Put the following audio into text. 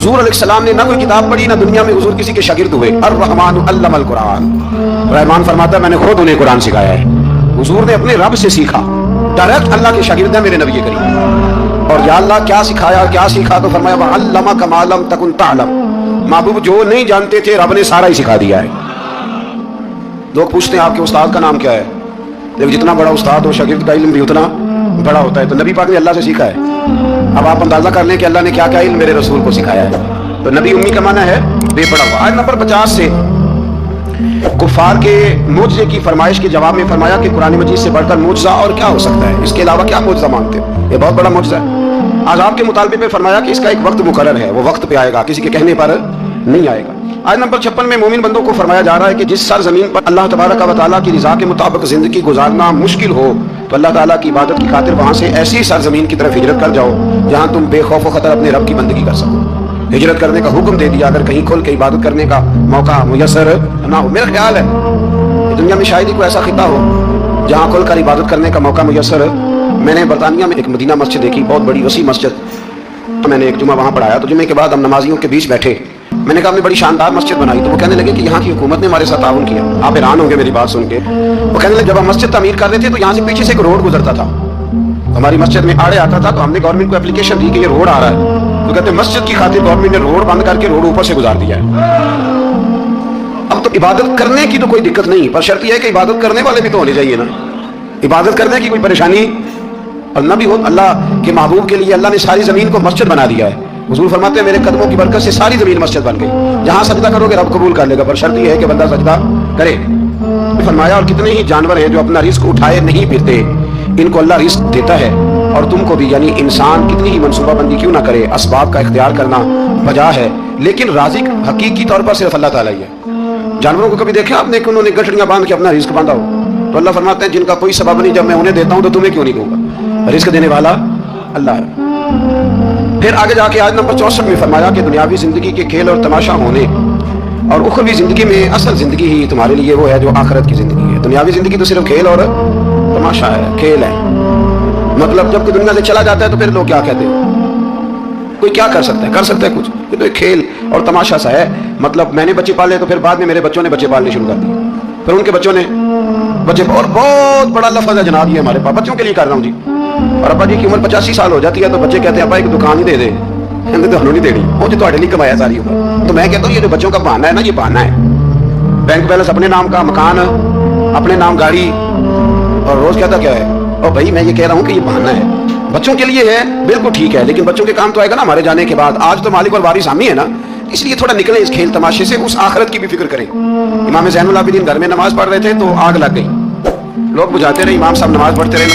हुजूर अलैहिस्सलाम ने ना कोई किताब पढ़ी, ना दुनिया में हुजूर किसी के शागिर्द हुए। अर्रहमान अल्लमल कुरान, रहमान फरमाता है मैंने खुद उन्हें कुरान सिखाया है। हुजूर ने अपने रब से सीखा, डायरेक्ट अल्लाह के शागिर्द है मेरे नबी करीम। और या अल्लाह क्या सिखाया, क्या सीखा? तो फरमाया वअल्लमका मा लम तकुन तअलम, महबूब जो नहीं जानते थे रब ने सारा ही सिखा दिया है। लोग पूछते हैं आपके उस्ताद का नाम क्या है, लेकिन जितना बड़ा उस्ताद हो शागिर्द का इल्म भी उतना बड़ा होता है। तो नबी पाक ने अल्लाह से सीखा है। अब आप अंदाजा कर लें कि अल्लाह ने क्या क्या इल्म मेरे रसूल को सिखाया है। तो नबी उम्मी का माना है बेपड़ा हुआ। आयत नंबर 50 से कुफार के मुझे की फरमाइश के जवाब में फरमाया कि कुरान मजीद से बढ़कर मुझा और क्या हो सकता है, इसके अलावा क्या मुझा मांगते हो, ये बहुत बड़ा मुझा है। आज आपके मुतालबे पे फरमाया कि इसका एक वक्त मुकर्रर है, वो वक्त पे आएगा, किसी के कहने पर नहीं आएगा। आयत नंबर 56 में मोमिन बंदों को फरमाया जा रहा है कि जिस सरजमीन पर अल्लाह तबारक व तआला की रज़ा के मुताबिक जिंदगी गुजारना मुश्किल हो, तो अल्लाह ताला की इबादत की खातिर वहां से ऐसी सरजमीन की तरफ हिजरत कर जाओ जहां तुम बेखौफ व खतर अपने रब की बंदगी कर सको। हिजरत करने का हुक्म दे दिया, अगर कहीं खुल के इबादत करने का मौका मुयस्सर ना हो। मेरा ख्याल है दुनिया में शायद ही कोई ऐसा खिता हो जहाँ खुल कर इबादत करने का मौका मुयस्सर। मैंने बरतानिया में एक मदीना मस्जिद देखी, बहुत बड़ी वसी मस्जिद। मैंने एक जुमा वहाँ पढ़ाया, तो जुमे के बाद हम नमाजियों के बीच बैठे। मैंने कहा हमने बड़ी शानदार मस्जिद बनाई। तो वो कहने लगे कि यहाँ की हुकूमत ने हमारे साथ ताउन किया। आप हैरान होंगे मेरी बात सुन के। वो कहने लगे जब हम मस्जिद तामीर कर रहे थे तो यहाँ से पीछे से एक रोड गुजरता था, हमारी मस्जिद में आड़े आता था, तो हमने गवर्नमेंट को एप्लीकेशन दी कि ये रोड आ रहा है। तो कहते मस्जिद की खातिर गवर्नमेंट ने रोड बंद करके रोड ऊपर से गुजार दिया है। अब तो इबादत करने की तो कोई दिक्कत नहीं, पर शर्त यह है कि इबादत करने वाले भी तो होने चाहिए ना। इबादत करने की कोई परेशानी और न भी हो। अल्लाह के महबूब के लिए अल्लाह ने सारी जमीन को मस्जिद बना दिया है। हुजूर फरमाते हैं मेरे कदमों की बरकत से सारी जमीन मस्जिद बन गई। जहां सजदा करोगे रब कबूल कर लेगा, पर शर्त यह है कि बंदा सजदा करे। फरमाया और कितने ही जानवर हैं जो अपना रिस्क उठाए नहीं फिरते, इनको अल्लाह रिस्क देता है। और तुमको भी, यानी इंसान कितनी ही मनसूबाबंदी क्यों ना करे, असबाब का इख्तियार करना वजह है, लेकिन राज़िक हकीकी तौर पर सिर्फ अल्लाह ताला ही है। जानवरों को कभी देखा आपने कि उन्होंने गठरियां बांध के अपना रिस्क बांधा हो? तो अल्लाह फरमाते हैं जिनका कोई सबब नहीं, जब मैं उन्हें देता हूं तो तुम्हें क्यों नहीं दूंगा। रिस्क देने वाला अल्लाह है। फिर आगे जाके आयत नंबर 64 में फरमाया कि दुनियावी जिंदगी के खेल और तमाशा होने और उखरवी जिंदगी में असल जिंदगी ही तुम्हारे लिए वो है जो आखिरत की जिंदगी है। दुनियावी जिंदगी तो सिर्फ खेल और तमाशा है, खेल है। मतलब जब कोई दुनिया से चला जाता है तो फिर लोग क्या कहते हैं, कोई क्या कर सकता है, कर सकता है कुछ, ये तो एक खेल और तमाशा सा है। मतलब मैंने बच्चे पाले तो फिर बाद में मेरे बच्चों ने बच्चे पालने शुरू कर दिए, फिर उनके बच्चों ने बच्चे। और बहुत बड़ा लफ्ज़ है जनाब ये हमारे पास, बच्चों के लिए कर रहा हूँ जी। और अब्बा जी की उम्र 85 साल हो जाती है तो बच्चे कहते हैं अब्बा एक दुकान ही दे दे, कहते तो नहीं देनी, वो जो तुम्हारे लिए कमाया सारी उम्र। तो मैं कहता हूँ ये जो बच्चों का बहाना है ना, ये बहाना है। बैंक बैलेंस अपने नाम का, मकान अपने नाम, गाड़ी, और रोज कहता क्या है। और भाई मैं ये कह रहा हूँ कि ये बहाना है, बच्चों के लिए है, बिल्कुल ठीक है, लेकिन बच्चों के काम तो आएगा ना हमारे जाने के बाद। आज तो मालिक और वारिस हम ही है ना, इसलिए थोड़ा निकले इस खेल तमाशे से, उस आखिरत की भी फिक्र करें। इमाम ज़ैनुल आबिदीन घर में नमाज पढ़ रहे थे तो आग लग गई, लोग बुझाते रहे, इमाम साहब नमाज पढ़ते रहे।